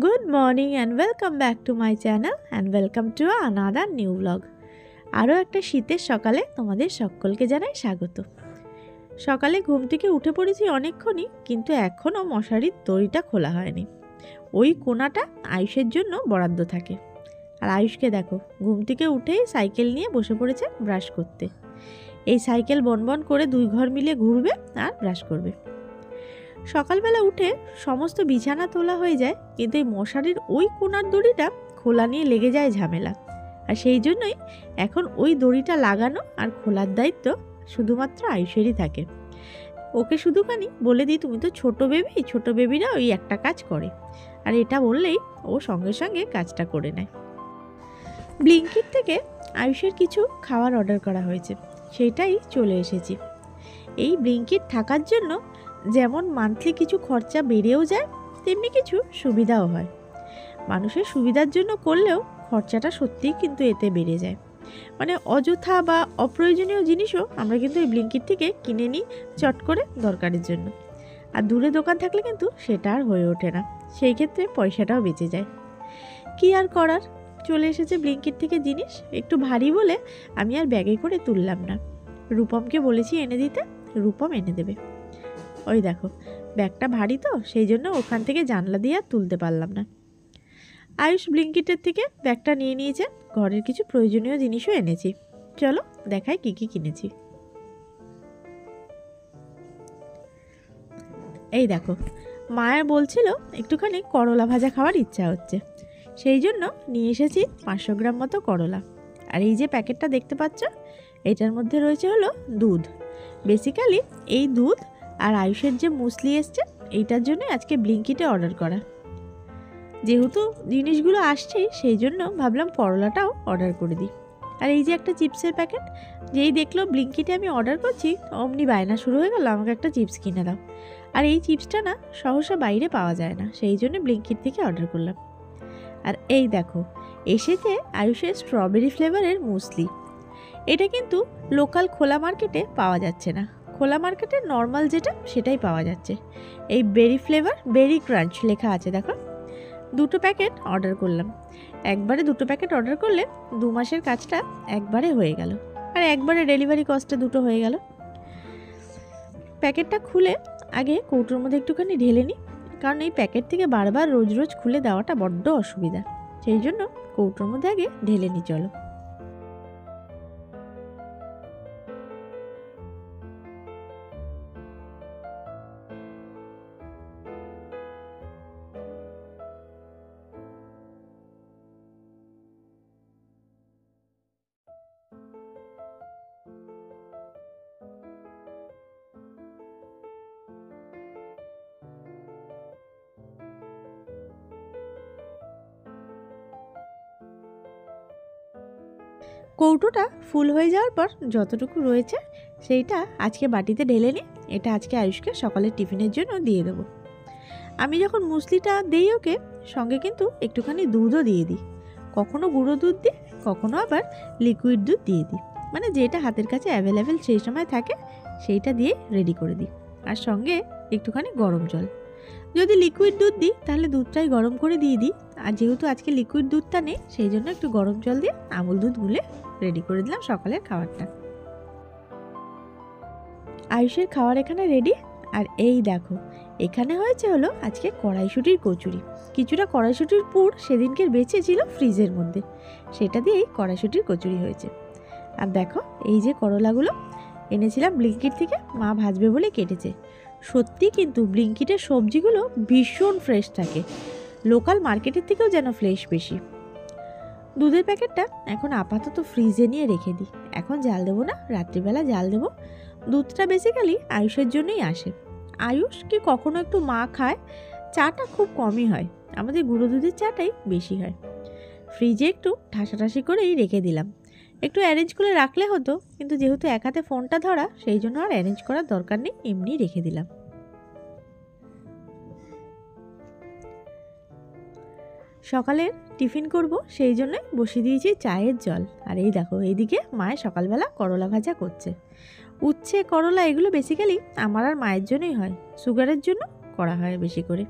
Good morning and welcome back to my channel and welcome to another new vlog. আরও একটা শীতের সকালে তোমাদের সকলকে জানাই স্বাগত। সকালে ঘুম থেকে উঠে পড়েছি অনেকক্ষণই, কিন্তু এখনও মশারির দড়িটা খোলা হয়নি। ওই কোণাটা আয়ুষের জন্য বরাদ্দ থাকে। আর আয়ুষকে দেখো, ঘুম থেকে উঠেই সাইকেল নিয়ে বসে পড়েছে ব্রাশ করতে। এই সাইকেল বনবন করে দুই ঘর মিলে ঘুরবে আর ব্রাশ করবে। সকালবেলা উঠে সমস্ত বিছানা তোলা হয়ে যায়, কিন্তু এই মশারির ওই কোণার দড়িটা খোলা নিয়ে লেগে যায় ঝামেলা। আর সেই জন্যই এখন ওই দড়িটা লাগানো আর খোলার দায়িত্ব শুধুমাত্র আয়ুষেরই থাকে। ওকে শুধুখানি বলে দিই, তুমি তো ছোট বেবিরা ওই একটা কাজ করে, আর এটা বললেই ও সঙ্গে সঙ্গে কাজটা করে নেয়। ব্লিঙ্কিট থেকে আয়ুষের কিছু খাবার অর্ডার করা হয়েছে, সেটাই চলে এসেছি। এই ব্লিঙ্কিট থাকার জন্য যেমন মান্থলি কিছু খরচা বেড়েও যায়, তেমনি কিছু সুবিধাও হয়। মানুষের সুবিধার জন্য করলেও খরচাটা সত্যিই কিন্তু এতে বেড়ে যায়। মানে অযথা বা অপ্রয়োজনীয় জিনিসও আমরা কিন্তু এই ব্লিঙ্কিট থেকে কিনে নিই চট করে দরকারের জন্য। আর দূরে দোকান থাকলে কিন্তু সেটা আর হয়ে ওঠে না, সেই ক্ষেত্রে পয়সাটাও বেঁচে যায়। কি আর করার, চলে এসেছে ব্লিঙ্কিট থেকে জিনিস। একটু ভারী বলে আমি আর ব্যাগে করে তুললাম না। রূপমকে বলেছি এনে দিতে, রূপম এনে দেবে। ওই দেখো, ব্যাগটা ভারী তো সেই জন্য ওখান থেকে জানলা দিয়ে আর তুলতে পারলাম না। আয়ুষ ব্লিঙ্কিটের থেকে ব্যাগটা নিয়ে নিয়েছে, ঘরের কিছু প্রয়োজনীয় জিনিসও এনেছি। চলো দেখাই কি কি কিনেছি। এই দেখো, মায়ের বলছিল একটুখানি করলা ভাজা খাওয়ার ইচ্ছা হচ্ছে, সেই জন্য নিয়ে এসেছি 500 গ্রাম মতো করলা। আর এই যে প্যাকেটটা দেখতে পাচ্ছ, এটার মধ্যে রয়েছে হলো দুধ। বেসিক্যালি এই দুধ আর আয়ুষের যে মুসলি এসছে, এইটার জন্য আজকে ব্লিঙ্কিটে অর্ডার করা। যেহেতু জিনিসগুলো আসছেই, সেই জন্য ভাবলাম করলাটাও অর্ডার করে দিই। আর এই যে একটা চিপসের প্যাকেট, যেই দেখলো ব্লিঙ্কিটে আমি অর্ডার করছি অমনি বায়না শুরু হয়ে গেল, আমাকে একটা চিপস কিনে দাও। আর এই চিপসটা না সহসা বাইরে পাওয়া যায় না, সেই জন্য ব্লিঙ্কিট থেকে অর্ডার করলাম। আর এই দেখো, এসেছে আয়ুষের স্ট্রবেরি ফ্লেভারের মুসলি। এটা কিন্তু লোকাল খোলা মার্কেটে পাওয়া যাচ্ছে না, খোলা মার্কেটে নর্মাল যেটা সেটাই পাওয়া যাচ্ছে। এই বেরি ফ্লেভার, বেরি ক্রাঞ্চ লেখা আছে দেখো। 2 প্যাকেট অর্ডার করলাম। একবারে 2 প্যাকেট অর্ডার করলে 2 মাসের কাজটা একবারে হয়ে গেল, আর একবারে ডেলিভারি কস্টে 2 হয়ে গেল। প্যাকেটটা খুলে আগে কৌটোর মধ্যে একটুখানি ঢেলে নিই, কারণ এই প্যাকেট থেকে বারবার রোজ রোজ খুলে দেওয়াটা বড্ড অসুবিধা, সেই জন্য কৌটোর মধ্যে আগে ঢেলে নিই। চলো। কৌটোটা ফুল হয়ে যাওয়ার পর যতটুকু রয়েছে সেইটা আজকে বাটিতে ঢেলে নিই। এটা আজকে আয়ুষকে সকালের টিফিনের জন্য দিয়ে দেবো। আমি যখন মুসলিটা দিই ওকে, সঙ্গে কিন্তু একটুখানি দুধও দিয়ে দিই। কখনো গুঁড়ো দুধ দিই, কখনো আবার লিকুইড দুধ দিয়ে দিই। মানে যেটা হাতের কাছে অ্যাভেলেবেল সেই সময় থাকে সেইটা দিয়ে রেডি করে দিই। আর সঙ্গে একটুখানি গরম জল। যদি লিকুইড দুধ দিই তাহলে দুধটাই গরম করে দিয়ে দিই, আর যেহেতু আজকে লিকুইড দুধটা নেই সেই জন্য একটু গরম জল দিয়ে আমুল দুধ গুলে রেডি করে দিলাম সকালের খাবারটা। আয়ুষের খাবার এখানে রেডি। আর এই দেখো, এখানে হয়েছে হলো আজকে কড়াইশুঁটির কচুরি। কিছুটা কড়াইশুঁটির পুর সেদিনকের বেঁচে ছিল ফ্রিজের মধ্যে, সেটা দিয়েই কড়াইশুঁটির কচুরি হয়েছে। আর দেখো, এই যে করলাগুলো এনেছিলাম ব্লিঙ্কিট থেকে, মা ভাজবে বলে কেটেছে। সত্যি কিন্তু ব্লিঙ্কিটের সবজিগুলো ভীষণ ফ্রেশ থাকে, লোকাল মার্কেটের থেকেও যেন ফ্রেশ বেশি। দুধের প্যাকেটটা এখন আপাতত ফ্রিজে নিয়ে রেখে দিই, এখন জাল দেবো না, রাত্রিবেলা জাল দেবো। দুধটা বেসিক্যালি আয়ুষের জন্যই আসে। আয়ুষ কি কখনো একটু মা খায়, চাটা খুব কমই হয়, আমাদের গুঁড়ো দুধের চাটাই বেশি হয়। ফ্রিজে একটু ঠাসাঠাসি করেই রেখে দিলাম। একটু অ্যারেঞ্জ করে রাখলে হতো, কিন্তু যেহেতু এক হাতে ফোনটা ধরা সেই জন্য আর অ্যারেঞ্জ করার দরকার নেই, এমনি রেখে দিলাম। সকালের টিফিন করব সেই জন্যই বসিয়ে দিয়েছি চায়ের জল। আর এই দেখো, এইদিকে মায়ের সকালবেলা করলা ভাজা করছে। উচ্ছে করলা এগুলো বেসিক্যালি আমার আর মায়ের জন্যই হয়, সুগারের জন্য করা হয় বেশি করে।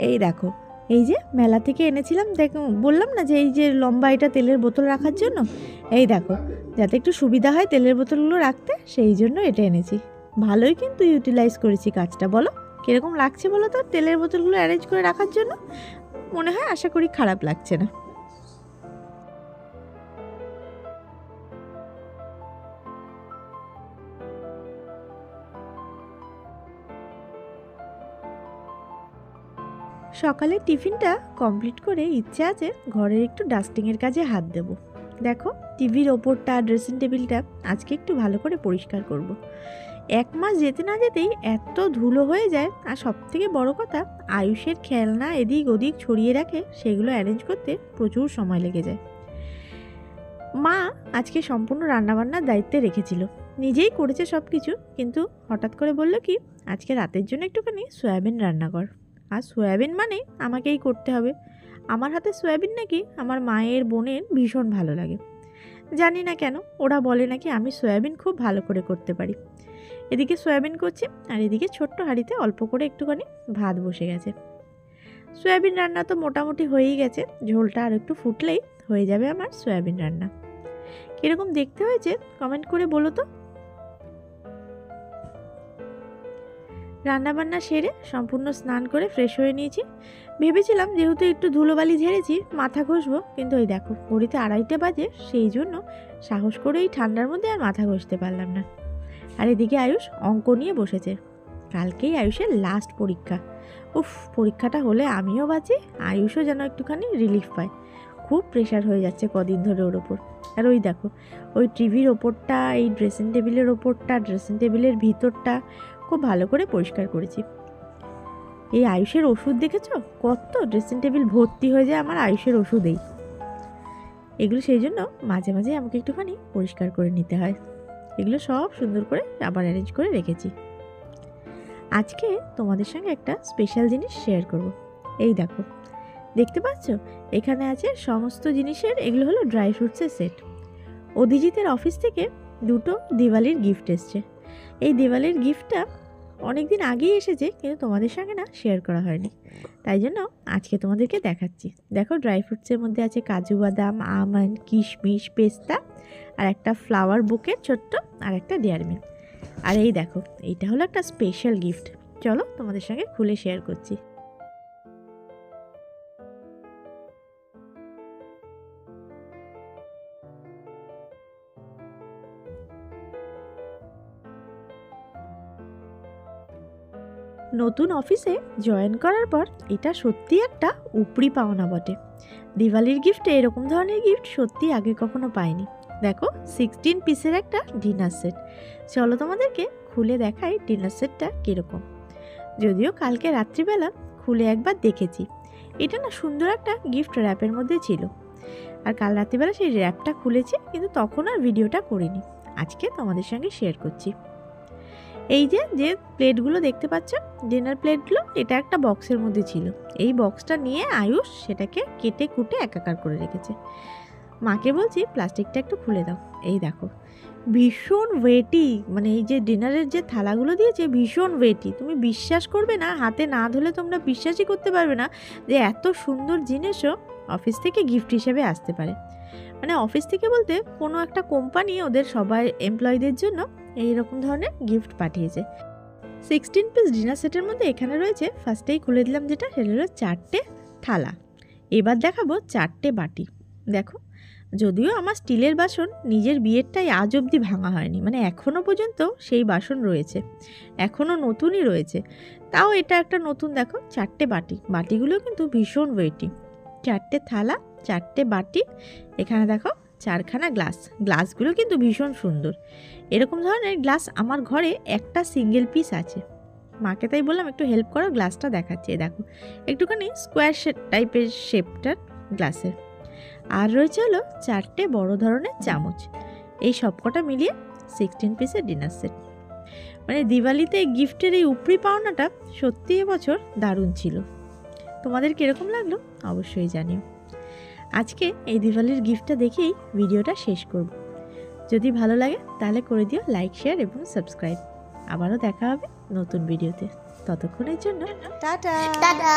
এই দেখো, এই যে মেলা থেকে এনেছিলাম, দেখো বললাম না যে এই যে লম্বা এটা তেলের বোতল রাখার জন্য, এই দেখো যাতে একটু সুবিধা হয় তেলের বোতলগুলো রাখতে, সেই জন্য এটা এনেছি। ভালোই কিন্তু ইউটিলাইজ করেছি কাজটা। বলো কীরকম লাগছে বলো তো তেলের বোতলগুলো অ্যারেঞ্জ করে রাখার জন্য? মনে হয় আশা করি খারাপ লাগছে না। সকালে টিফিনটা কমপ্লিট করে ইচ্ছে আছে ঘরের একটু ডাস্টিংয়ের কাজে হাত দেব। দেখো টিভির ওপরটা, ড্রেসিং টেবিলটা আজকে একটু ভালো করে পরিষ্কার করব। 1 মাস যেতে না যেতেই এত ধুলো হয়ে যায়, আর সবথেকে বড় কথা আয়ুষের খেলনা এদিক ওদিক ছড়িয়ে রাখে, সেগুলো অ্যারেঞ্জ করতে প্রচুর সময় লেগে যায়। মা আজকে সম্পূর্ণ রান্নাবান্নার দায়িত্বে রেখেছিল, নিজেই করেছে সব কিছু, কিন্তু হঠাৎ করে বলল কি আজকে রাতের জন্য একটুখানি সয়াবিন রান্না কর। আর সয়াবিন মানে আমাকেই করতে হবে। আমার হাতে সয়াবিন নাকি আমার মায়ের বোনের ভীষণ ভালো লাগে, জানি না কেন, ওরা বলে নাকি আমি সয়াবিন খুব ভালো করে করতে পারি। এদিকে সয়াবিন করছি, আর এদিকে ছোট্ট হাঁড়িতে অল্প করে একটুখানি ভাত বসে গেছে। সয়াবিন রান্না তো মোটামুটি হয়েই গেছে, ঝোলটা আর একটু ফুটলেই হয়ে যাবে আমার সয়াবিন রান্না। কীরকম দেখতে হয়েছে কমেন্ট করে বলো তো। রান্নাবান্না সেরে সম্পূর্ণ স্নান করে ফ্রেশ হয়ে নিয়েছি। ভেবেছিলাম যেহেতু একটু ধুলোবালি ঝেড়েছি মাথা ঘষবো, কিন্তু ওই দেখো ঘড়িতে 2:30 বাজে, সেই জন্য সাহস করে এই ঠান্ডার মধ্যে আর মাথা ঘষতে পারলাম না। আর এদিকে আয়ুষ অঙ্ক নিয়ে বসেছে, কালকেই আয়ুষের লাস্ট পরীক্ষা। উফ, পরীক্ষাটা হলে আমিও বাঁচি, আয়ুষও যেন একটুখানি রিলিফ পায়। খুব প্রেশার হয়ে যাচ্ছে কদিন ধরে ওর ওপর। আর ওই দেখো ওই টিভির ওপরটা, এই ড্রেসিং টেবিলের ওপরটা, ড্রেসিং টেবিলের ভিতরটা খুব ভালো করে পরিষ্কার করেছি। এই আয়ুষের ওষুধ দেখেছো, কত ড্রেসিং টেবিল ভর্তি হয়ে যায় আমার আয়ুষের ওষুধেই। এগুলো সেই জন্য মাঝে মাঝে আমাকে একটুখানি পরিষ্কার করে নিতে হয়। এগুলো সব সুন্দর করে আবার অ্যারেঞ্জ করে রেখেছি। আজকে তোমাদের সঙ্গে একটা স্পেশাল জিনিস শেয়ার করব। এই দেখো, দেখতে পাচ্ছ এখানে আছে সমস্ত জিনিসের, এগুলো হলো ড্রাই ফ্রুটসের সেট। অধিজিতের অফিস থেকে 2টো দিওয়ালির গিফট এসছে। এই দিওয়ালির গিফটটা অনেক দিন আগেই এসেছে, কিন্তু তোমাদের সঙ্গে না শেয়ার করা হয়নি, তাই জন্য আজকে তোমাদেরকে দেখাচ্ছি। দেখো ড্রাই ফ্রুটসের মধ্যে আছে কাজু বাদাম, আমন্ড, কিশমিশ, পেস্তা, আর একটা ফ্লাওয়ার বুকেট ছোট্ট, আর একটা ডেয়ারি মিল্ক। আর এই দেখো এইটা হলো একটা স্পেশাল গিফট, চলো তোমাদের সঙ্গে খুলে শেয়ার করছি। নতুন অফিসে জয়েন করার পর এটা সত্যি একটা উপরি পাওনা বটে। দিওয়ালির গিফটে এরকম ধরনের গিফট সত্যি আগে কখনো পাইনি। দেখো 16 পিসের একটা ডিনার সেট। চলো তোমাদেরকে খুলে দেখাই ডিনার সেটটা কীরকম। যদিও কালকে রাত্রিবেলা খুলে একবার দেখেছি, এটা না সুন্দর একটা গিফট র্যাপের মধ্যে ছিল, আর কাল রাত্রিবেলা সেই র্যাপটা খুলেছি, কিন্তু তখন আর ভিডিওটা করিনি। আজকে তোমাদের সঙ্গে শেয়ার করছি। এই যে যে প্লেটগুলো দেখতে পাচ্ছ, ডিনার প্লেটগুলো, এটা একটা বক্সের মধ্যে ছিল। এই বক্সটা নিয়ে আয়ুষ সেটাকে কেটে কুটে একাকার করে রেখেছে। মাকে বলছি প্লাস্টিকটা একটু খুলে দাও। এই দেখো ভীষণ ওয়েটি, মানে এই যে ডিনারের যে থালাগুলো দিয়েছে ভীষণ ওয়েটি। তুমি বিশ্বাস করবে না, হাতে না ধরলে তোমরা বিশ্বাসই করতে পারবে না যে এত সুন্দর জিনিসও অফিস থেকে গিফট হিসেবে আসতে পারে। মানে অফিস থেকে বলতে কোনো একটা কোম্পানি ওদের সবাই এমপ্লয়ীদের জন্য এইরকম ধরনের গিফট পাঠিয়েছে। 16 পিস ডিনার সেটের মধ্যে এখানে রয়েছে, ফার্স্টেই খুলে দিলাম যেটা, সেটা হলো 4টে থালা। এবার দেখাবো 4টে বাটি। দেখো যদিও আমার স্টিলের বাসন নিজের বিয়েরটাই আজ অবধি ভাঙা হয়নি, মানে এখনও পর্যন্ত সেই বাসন রয়েছে, এখনও নতুনই রয়েছে, তাও এটা একটা নতুন। দেখো 4টে বাটি, বাটিগুলো কিন্তু ভীষণ ওয়েটি। 4টে থালা, 4টে বাটি, এখানে দেখো 4খানা গ্লাস। গ্লাসগুলো কিন্তু ভীষণ সুন্দর। এরকম ধরনের গ্লাস আমার ঘরে একটা সিঙ্গেল পিস আছে। মাকে তাই বললাম একটু হেল্প করো, গ্লাসটা দেখাচ্ছি। দেখো একটুখানি স্কোয়ার টাইপের শেপটার গ্লাসের। আর রয়েছে হলো 4টে বড় ধরনের চামচ। এই সবকটা মিলিয়ে 16 পিসের ডিনার সেট। মানে দিওয়ালিতে গিফটের এই উপরি পাওনাটা সত্যি এবছর দারুণ ছিল। তোমাদের কীরকম লাগলো অবশ্যই জানিও। আজকে এই দিওয়ালির গিফটটা দেখেই ভিডিওটা শেষ করব। যদি ভালো লাগে তাহলে করে দিও লাইক, শেয়ার এবং সাবস্ক্রাইব। আবারও দেখা হবে নতুন ভিডিওতে, ততক্ষণের জন্য টাটা।